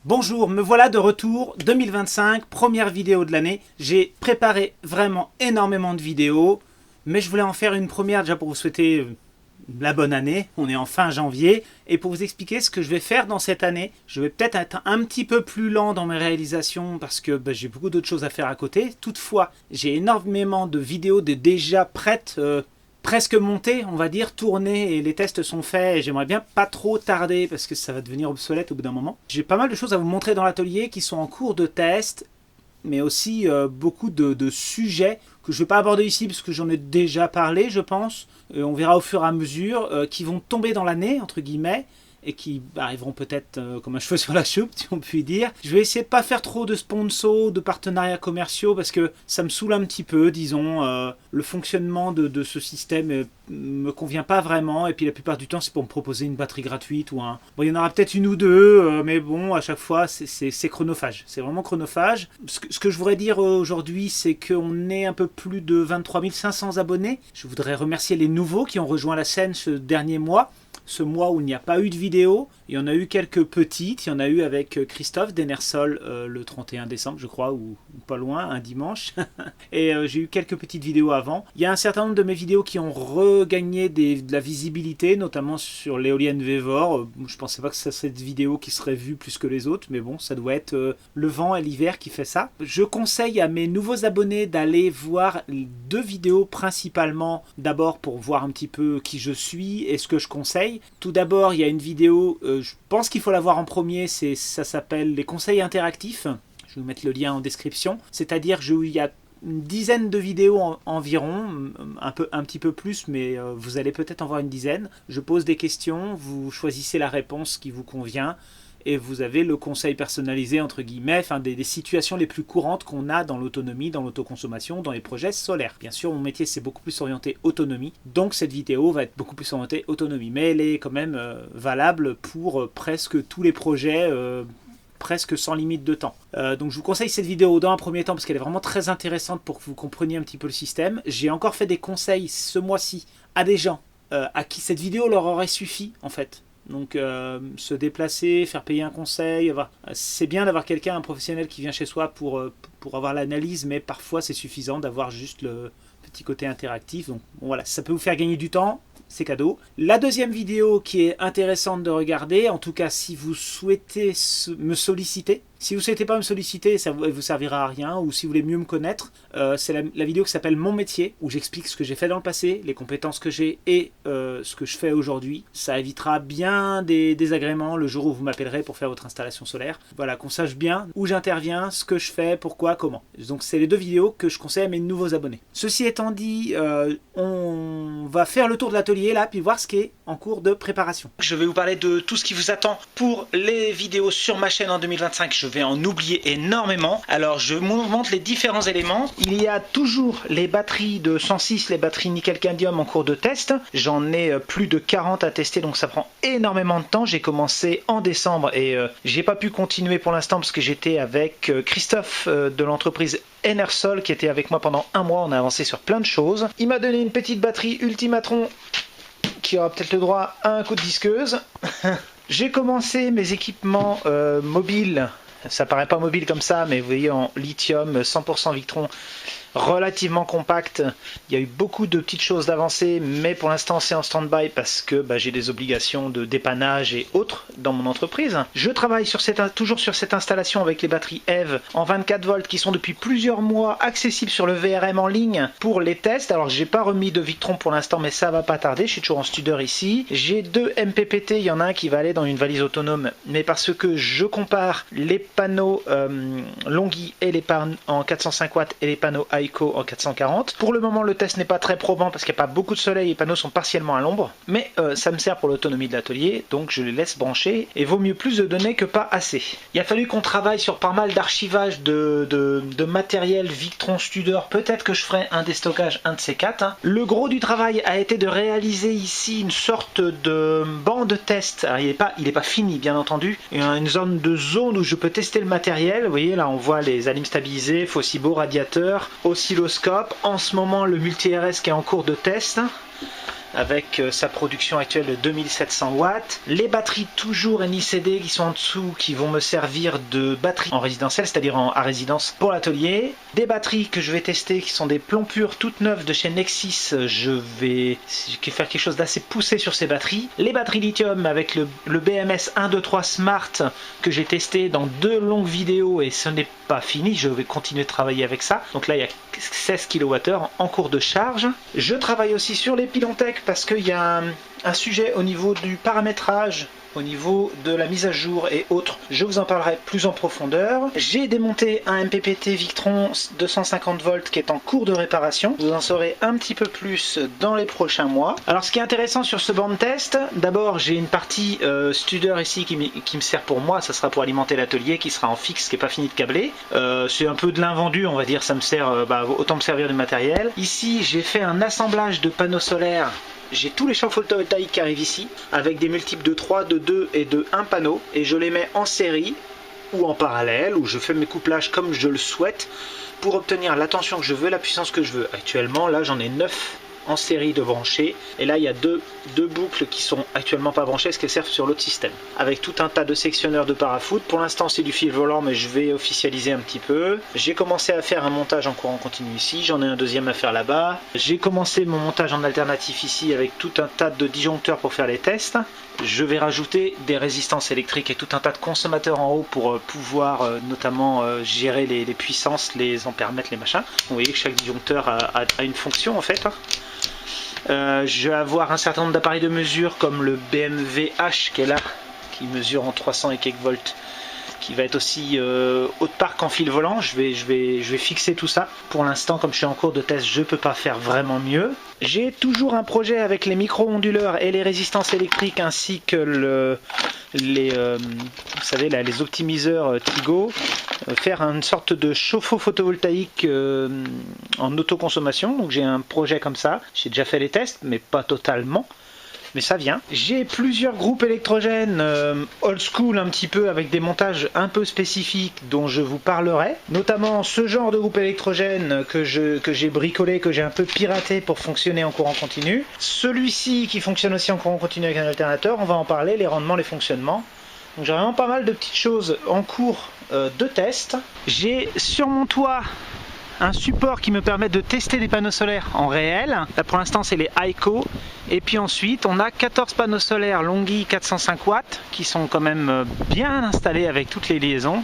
Bonjour, me voilà de retour, 2025, première vidéo de l'année. J'ai préparé vraiment énormément de vidéos, mais je voulais en faire une première déjà pour vous souhaiter la bonne année. On est en fin janvier, et pour vous expliquer ce que je vais faire dans cette année, je vais peut-être être un petit peu plus lent dans mes réalisations parce que j'ai beaucoup d'autres choses à faire à côté. Toutefois, j'ai énormément de vidéos déjà prêtes, presque montées, on va dire, tournées, et les tests sont faits, et j'aimerais bien pas trop tarder parce que ça va devenir obsolète au bout d'un moment. J'ai pas mal de choses à vous montrer dans l'atelier qui sont en cours de test, mais aussi beaucoup de sujets que je ne vais pas aborder ici parce que j'en ai déjà parlé, je pense. On verra au fur et à mesure, qui vont tomber dans l'année, entre guillemets, et qui arriveront peut-être comme un cheveu sur la soupe, si on peut dire. Je vais essayer de pas faire trop de sponsors, de partenariats commerciaux, parce que ça me saoule un petit peu, disons. Le fonctionnement de ce système me convient pas vraiment, et puis la plupart du temps, c'est pour me proposer une batterie gratuite ou un... Bon, il y en aura peut-être une ou deux, mais bon, à chaque fois, c'est chronophage. C'est vraiment chronophage. Ce que je voudrais dire aujourd'hui, c'est qu'on est un peu plus de 23 500 abonnés. Je voudrais remercier les nouveaux qui ont rejoint la scène ce dernier mois. Ce mois où il n'y a pas eu de vidéo. Il y en a eu quelques petites. Il y en a eu avec Christophe d'Enersol le 31 décembre, je crois, ou pas loin, un dimanche. Et j'ai eu quelques petites vidéos avant. Il y a un certain nombre de mes vidéos qui ont regagné de la visibilité, notamment sur l'éolienne Vévor. Je pensais pas que ça serait cette vidéo qui serait vue plus que les autres, mais bon, ça doit être le vent et l'hiver qui fait ça. Je conseille à mes nouveaux abonnés d'aller voir deux vidéos principalement, d'abord pour voir un petit peu qui je suis et ce que je conseille. Tout d'abord, il y a une vidéo, je pense qu'il faut la voir en premier, ça s'appelle les conseils interactifs. Je vais vous mettre le lien en description. C'est-à-dire qu'il y a une dizaine de vidéos environ, un petit peu plus, mais vous allez peut-être en voir une dizaine. Je pose des questions, vous choisissez la réponse qui vous convient, et vous avez le conseil personnalisé, entre guillemets, enfin des situations les plus courantes qu'on a dans l'autonomie, dans l'autoconsommation, dans les projets solaires. Bien sûr, mon métier, c'est beaucoup plus orienté autonomie, donc cette vidéo va être beaucoup plus orientée autonomie, mais elle est quand même valable pour presque tous les projets, presque sans limite de temps. Donc je vous conseille cette vidéo dans un premier temps parce qu'elle est vraiment très intéressante pour que vous compreniez un petit peu le système. J'ai encore fait des conseils ce mois-ci à des gens à qui cette vidéo leur aurait suffi, en fait. Donc se déplacer, faire payer un conseil, c'est bien d'avoir quelqu'un, un professionnel qui vient chez soi pour avoir l'analyse, mais parfois c'est suffisant d'avoir juste le petit côté interactif. Donc bon, voilà, ça peut vous faire gagner du temps, c'est cadeau. La deuxième vidéo qui est intéressante de regarder, en tout cas si vous souhaitez me solliciter, si vous ne souhaitez pas me solliciter, ça ne vous servira à rien, ou si vous voulez mieux me connaître, c'est la vidéo qui s'appelle Mon métier, où j'explique ce que j'ai fait dans le passé, les compétences que j'ai et ce que je fais aujourd'hui. Ça évitera bien des désagréments le jour où vous m'appellerez pour faire votre installation solaire. Voilà, qu'on sache bien où j'interviens, ce que je fais, pourquoi, comment. Donc c'est les deux vidéos que je conseille à mes nouveaux abonnés. Ceci étant dit, on va faire le tour de l'atelier là, puis voir ce qui est en cours de préparation. Je vais vous parler de tout ce qui vous attend pour les vidéos sur ma chaîne en 2025. Je vais en oublier énormément. Alors je vous montre les différents éléments. Il y a toujours les batteries de 106, les batteries nickel-cadmium en cours de test. J'en ai plus de 40 à tester, donc ça prend énormément de temps. J'ai commencé en décembre et j'ai pas pu continuer pour l'instant parce que j'étais avec Christophe de l'entreprise Enersol qui était avec moi pendant un mois. On a avancé sur plein de choses. Il m'a donné une petite batterie Ultimatron qui aura peut-être le droit à un coup de disqueuse. J'ai commencé mes équipements mobiles. Ça paraît pas mobile comme ça, mais vous voyez, en lithium 100% Victron, relativement compact. Il y a eu beaucoup de petites choses d'avancées, mais pour l'instant c'est en stand-by parce que j'ai des obligations de dépannage et autres dans mon entreprise. Je travaille toujours sur cette installation avec les batteries EV en 24 volts qui sont depuis plusieurs mois accessibles sur le VRM en ligne pour les tests. Alors j'ai pas remis de Victron pour l'instant, mais ça va pas tarder. Je suis toujours en studeur ici. J'ai deux MPPT, il y en a un qui va aller dans une valise autonome, mais parce que je compare les panneaux Longi et les panneaux en 405 watts et les panneaux Aiko en 440. Pour le moment, le test n'est pas très probant parce qu'il n'y a pas beaucoup de soleil, les panneaux sont partiellement à l'ombre, mais ça me sert pour l'autonomie de l'atelier, donc je les laisse brancher, et vaut mieux plus de données que pas assez. Il a fallu qu'on travaille sur pas mal d'archivage de matériel Victron Studor, peut-être que je ferai un déstockage, un de ces quatre. Hein. Le gros du travail a été de réaliser ici une sorte de banc de test. Alors, il est pas fini, bien entendu. Il y a une zone où je peux tester le matériel. Vous voyez, là on voit les alimes stabilisées, Fossibo, radiateur, oscilloscope. En ce moment, le multi-RS qui est en cours de test. avec sa production actuelle de 2700 watts. Les batteries toujours NICD qui sont en dessous, qui vont me servir de batterie en résidentiel, c'est-à-dire à résidence pour l'atelier. Des batteries que je vais tester qui sont des plombs purs toutes neuves de chez Nexis. Je vais faire quelque chose d'assez poussé sur ces batteries. Les batteries lithium avec le BMS 123 Smart que j'ai testé dans 2 longues vidéos et ce n'est pas fini, je vais continuer de travailler avec ça. Donc là il y a 16 kWh en cours de charge. Je travaille aussi sur les Pilontech parce qu'il y a un sujet au niveau du paramétrage, au niveau de la mise à jour et autres, je vous en parlerai plus en profondeur. J'ai démonté un MPPT Victron 250 volts qui est en cours de réparation. Vous en saurez un petit peu plus dans les prochains mois. Alors ce qui est intéressant sur ce banc de test, d'abord j'ai une partie Studer ici qui me sert pour moi, ça sera pour alimenter l'atelier qui sera en fixe, qui n'est pas fini de câbler. C'est un peu de l'invendu, on va dire, ça me sert, autant me servir du matériel. Ici j'ai fait un assemblage de panneaux solaires. J'ai tous les champs photovoltaïques qui arrivent ici, avec des multiples de 3, de 2 et de 1 panneau, et je les mets en série ou en parallèle, ou je fais mes couplages comme je le souhaite, pour obtenir la tension que je veux, la puissance que je veux. Actuellement, là j'en ai 9 en série de branchés, et là il y a deux boucles qui sont actuellement pas branchées parce qu'elles servent sur l'autre système, avec tout un tas de sectionneurs de parafoot. Pour l'instant c'est du fil volant, mais je vais officialiser un petit peu. J'ai commencé à faire un montage en courant continu ici, j'en ai un deuxième à faire là-bas. J'ai commencé mon montage en alternatif ici avec tout un tas de disjoncteurs pour faire les tests. Je vais rajouter des résistances électriques et tout un tas de consommateurs en haut pour pouvoir notamment gérer les puissances, les ampèremètres, les machins. Vous voyez que chaque disjoncteur a une fonction en fait. Je vais avoir un certain nombre d'appareils de mesure comme le BMW H qui est là, qui mesure en 300 et quelques volts, qui va être aussi haut de parc en fil volant. Je vais fixer tout ça. Pour l'instant, comme je suis en cours de test, je ne peux pas faire vraiment mieux. J'ai toujours un projet avec les micro-onduleurs et les résistances électriques ainsi que vous savez, là, les optimiseurs Tigo. Faire une sorte de chauffe-eau photovoltaïque en autoconsommation. Donc j'ai un projet comme ça. J'ai déjà fait les tests, mais pas totalement. Mais ça vient. J'ai plusieurs groupes électrogènes old school un petit peu, avec des montages un peu spécifiques dont je vous parlerai. Notamment ce genre de groupe électrogène que j'ai bricolé, que j'ai un peu piraté pour fonctionner en courant continu. Celui-ci qui fonctionne aussi en courant continu avec un alternateur, on va en parler, les rendements, les fonctionnements. Donc j'ai vraiment pas mal de petites choses en cours de test. J'ai sur mon toit un support qui me permet de tester des panneaux solaires en réel. Là pour l'instant c'est les Aiko. Et puis ensuite on a 14 panneaux solaires Longi 405 watts qui sont quand même bien installés avec toutes les liaisons.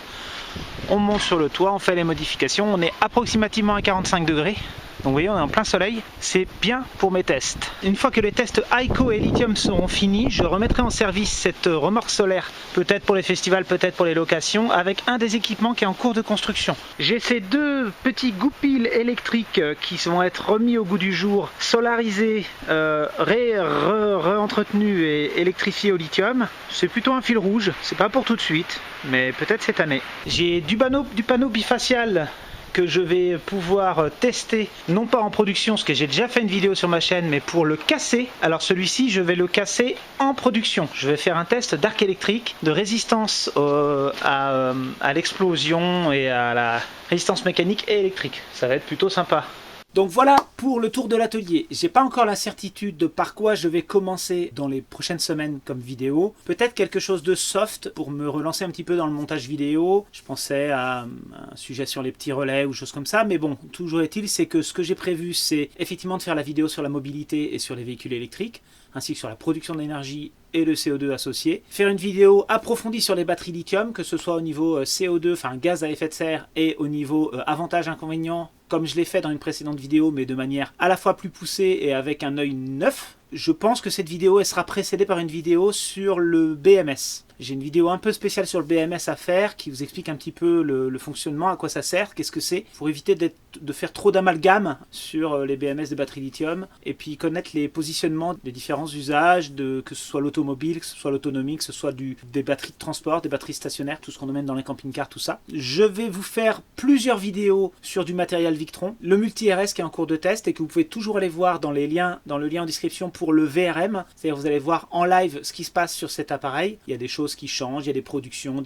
On monte sur le toit, on fait les modifications, on est approximativement à 45 degrés. Donc vous voyez, on est en plein soleil, c'est bien pour mes tests. Une fois que les tests Aiko et lithium seront finis, je remettrai en service cette remorque solaire, peut-être pour les festivals, peut-être pour les locations, avec un des équipements qui est en cours de construction. J'ai ces 2 petits goupils électriques qui vont être remis au goût du jour, solarisés, re-entretenus et électrifiés au lithium. C'est plutôt un fil rouge, c'est pas pour tout de suite, mais peut-être cette année. J'ai du panneau bifacial que je vais pouvoir tester, non pas en production, parce que j'ai déjà fait une vidéo sur ma chaîne, mais pour le casser. Alors celui-ci, je vais le casser en production. Je vais faire un test d'arc électrique, de résistance à l'explosion et à la résistance mécanique et électrique. Ça va être plutôt sympa. Donc voilà pour le tour de l'atelier. J'ai pas encore la certitude de par quoi je vais commencer dans les prochaines semaines comme vidéo. Peut-être quelque chose de soft pour me relancer un petit peu dans le montage vidéo. Je pensais à un sujet sur les petits relais ou choses comme ça. Mais bon, toujours est-il, c'est que ce que j'ai prévu, c'est effectivement de faire la vidéo sur la mobilité et sur les véhicules électriques, ainsi que sur la production d'énergie et le CO2 associé. Faire une vidéo approfondie sur les batteries lithium, que ce soit au niveau CO2, enfin gaz à effet de serre, et au niveau avantages-inconvénients, comme je l'ai fait dans une précédente vidéo, mais de manière à la fois plus poussée et avec un œil neuf. Je pense que cette vidéo elle sera précédée par une vidéo sur le BMS. J'ai une vidéo un peu spéciale sur le BMS à faire qui vous explique un petit peu le fonctionnement, à quoi ça sert, qu'est-ce que c'est, pour éviter de faire trop d'amalgame sur les BMS de batteries lithium, et puis connaître les positionnements des différents usages, que ce soit l'automobile, que ce soit l'autonomie, que ce soit des batteries de transport, des batteries stationnaires, tout ce qu'on emmène dans les camping-cars, tout ça. Je vais vous faire plusieurs vidéos sur du matériel Victron, le multi-RS qui est en cours de test et que vous pouvez toujours aller voir dans le lien en description pour le VRM, c'est-à-dire vous allez voir en live ce qui se passe sur cet appareil. Il y a des choses choses qui changent, il y a des productions,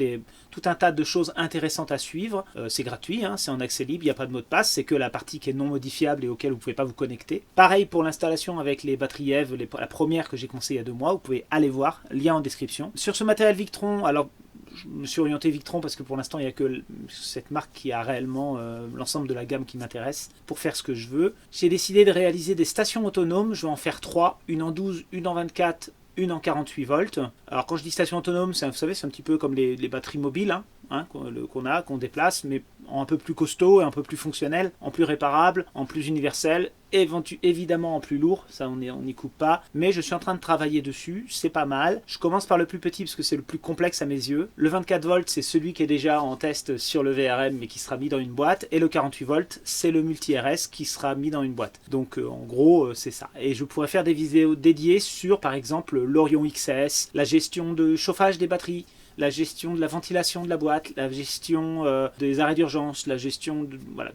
tout un tas de choses intéressantes à suivre. C'est gratuit, hein, c'est en accès libre, il n'y a pas de mot de passe, c'est que la partie qui est non modifiable et auquel vous ne pouvez pas vous connecter. Pareil pour l'installation avec les batteries EVE, la première que j'ai conseillée il y a 2 mois, vous pouvez aller voir, lien en description. Sur ce matériel Victron, alors je me suis orienté Victron parce que pour l'instant il n'y a que cette marque qui a réellement l'ensemble de la gamme qui m'intéresse pour faire ce que je veux. J'ai décidé de réaliser des stations autonomes, je vais en faire 3, une en 12, une en 24, une en 48 volts. Alors quand je dis station autonome, vous savez, c'est un petit peu comme les batteries mobiles qu'on déplace, mais en un peu plus costaud, un peu plus fonctionnel, en plus réparable, en plus universel, évidemment en plus lourd, ça on n'y coupe pas, mais je suis en train de travailler dessus, c'est pas mal. Je commence par le plus petit parce que c'est le plus complexe à mes yeux. Le 24 volts, c'est celui qui est déjà en test sur le VRM mais qui sera mis dans une boîte, et le 48 volts, c'est le multi-RS qui sera mis dans une boîte. Donc en gros, c'est ça. Et je pourrais faire des vidéos dédiées sur, par exemple, l'Orion XS, la gestion de chauffage des batteries, la gestion de la ventilation de la boîte, la gestion des arrêts d'urgence, la gestion de voilà,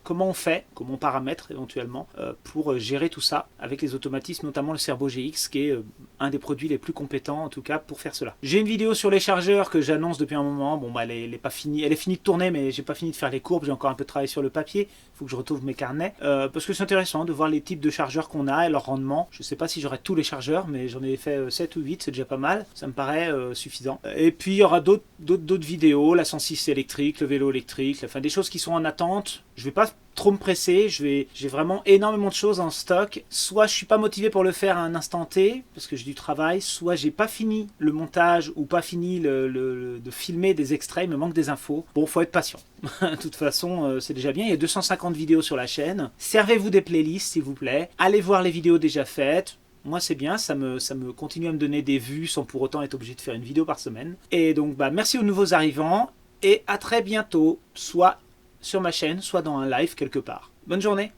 comment on fait, comment on paramètre éventuellement pour gérer tout ça avec les automatismes, notamment le Serbo GX qui est un des produits les plus compétents en tout cas pour faire cela. J'ai une vidéo sur les chargeurs que j'annonce depuis un moment. Bon, bah, elle est pas finie, elle est finie de tourner, mais j'ai pas fini de faire les courbes, j'ai encore un peu de travail sur le papier. Il faut que je retrouve mes carnets parce que c'est intéressant de voir les types de chargeurs qu'on a et leur rendement. Je sais pas si j'aurai tous les chargeurs, mais j'en ai fait 7 ou 8, c'est déjà pas mal, ça me paraît suffisant. Et puis il y aura d'autres vidéos, la 106 électrique, le vélo électrique, enfin des choses qui sont en attente. Je vais pas trop me presser, j'ai vraiment énormément de choses en stock. Soit je suis pas motivé pour le faire à un instant T, parce que j'ai du travail, soit j'ai pas fini le montage ou pas fini de filmer des extraits, il me manque des infos. Bon, faut être patient. De toute façon, c'est déjà bien, il y a 250 vidéos sur la chaîne. Servez-vous des playlists s'il vous plaît. Allez voir les vidéos déjà faites. Moi c'est bien, ça me continue à me donner des vues sans pour autant être obligé de faire une vidéo par semaine. Et donc bah, merci aux nouveaux arrivants et à très bientôt, soit sur ma chaîne, soit dans un live quelque part. Bonne journée!